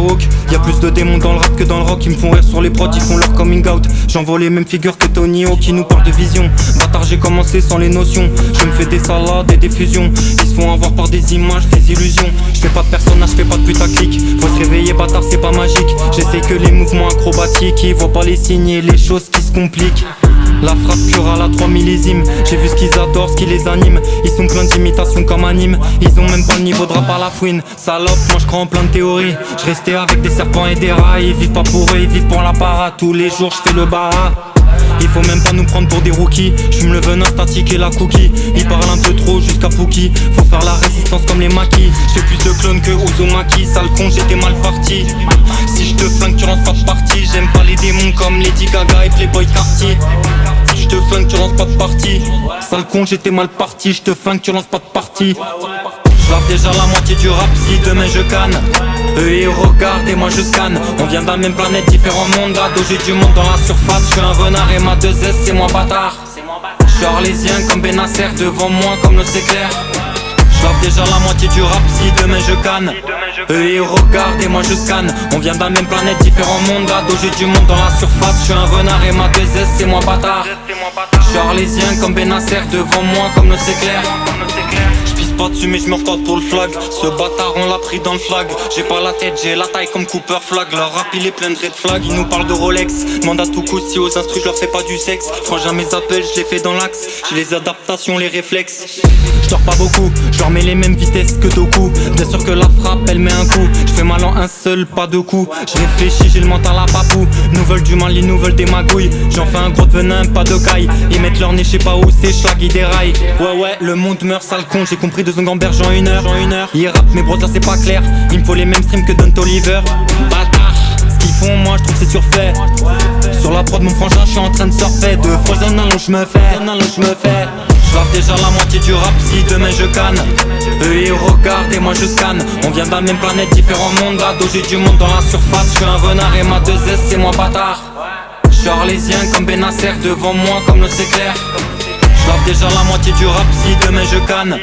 woke. Y'a plus de démons dans le rap que dans le rock. Ils me font rire sur les prods, ils font leur coming out. J'envoie les mêmes figures que Tony Hawk qui nous parle de vision. Bâtard, j'ai commencé sans les notions. Je me fais des salades et des fusions. Ils se font avoir par des images, des illusions. Je fais pas de personnage, je fais pas de putaclic. Faut se réveiller, bâtard, c'est pas magique. J'essaie que les mouvements acrobatiques. Ils voient pas les signes et les choses qui se compliquent. La frappe pure à la 3 millésimes. J'ai vu ce qu'ils adorent, ce qui les anime. Ils sont pleins d'imitations comme anime. Ils ont même pas le niveau de rap à la fouine. Salope, moi je crois en plein de théories. Je restais avec des serpents et des rats. Ils vivent pas pour eux, ils vivent pour la para. Tous les jours je fais le bara. Il faut même pas nous prendre pour des rookies. J'fume le venin statique et la cookie. Ils parlent un peu trop jusqu'à Pookie. Faut faire la résistance comme les maquis. J'ai plus de clones que Uzumaki. Sale con, j'étais mal parti. Si je te flingue, tu lances pas de partie. J'aime pas les démons comme Lady Gaga et Playboy Carty. Si je te flingue, tu lances pas de partie. Sale con, j'étais mal parti. Je te flingue, tu lances pas de partie. J'lave déjà la moitié du rap si demain je canne. Eux ils regardent et moi je scanne. On vient de la même planète, différents mondes. À dos j'ai du monde dans la surface. J'suis un renard et ma 2S c'est moi bâtard. J'suis arlésien comme Benacer. Devant moi comme le s'éclair. J'lave déjà la moitié du rap si demain je canne. Eux ils regardent et moi je scanne. On vient de la même planète, différents mondes. À dos j'ai du monde dans la surface. J'suis un renard et ma 2S c'est moi bâtard. J'suis arlésien comme Benacer. Devant moi comme le s'éclair. Pas dessus mais je me retente pour le flag. Ce bâtard on l'a pris dans le flag. J'ai pas la tête, j'ai la taille comme Cooper Flag. Leur rap il est plein de red flag. Ils nous parlent de Rolex. Demande à tout coup si aux instrus je leur fais pas du sexe. Frangin mes appels, je les fais dans l'axe. J'ai les adaptations, les réflexes. Je dors pas beaucoup, je leur mets les mêmes vitesses que Doku. Bien sûr que la frappe elle met un coup. Je fais mal en un seul, pas deux coups. Je réfléchis, j'ai le mental à papou. Nous veulent du mal, ils nous veulent des magouilles. J'en fais un gros de venin, pas de caille. Ils mettent leur nez, je sais pas où c'est, schlag ils déraillent. Ouais, le monde meurt, sale con. J'ai compris de son gamberge en une heure. Ils rappent mes bros là c'est pas clair. Il me faut les mêmes streams que Don Toliver. Bâtard, ce qu'ils font moi je trouve c'est surfait. Sur la prod mon frangin je suis en train de surfer. De Frozen allons je me fais. J'lave déjà la moitié du rap si demain je canne. Eux ils regardent et moi je scanne. On vient de la même planète, différents mondes. À dos j'ai du monde dans la surface. J'suis un renard et ma 2S c'est moi bâtard. J'suis arlésien comme Benacer. Devant moi comme le s'éclair. J'lave déjà la moitié du rap si demain je canne.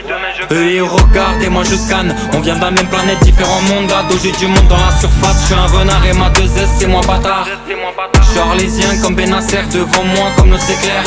Eux ils regardent et moi je scanne. On vient de la même planète, différents mondes. À dos j'ai du monde dans la surface. J'suis un renard et ma 2S c'est moi bâtard. J'suis arlésien comme Benacer. Devant moi comme le s'éclair.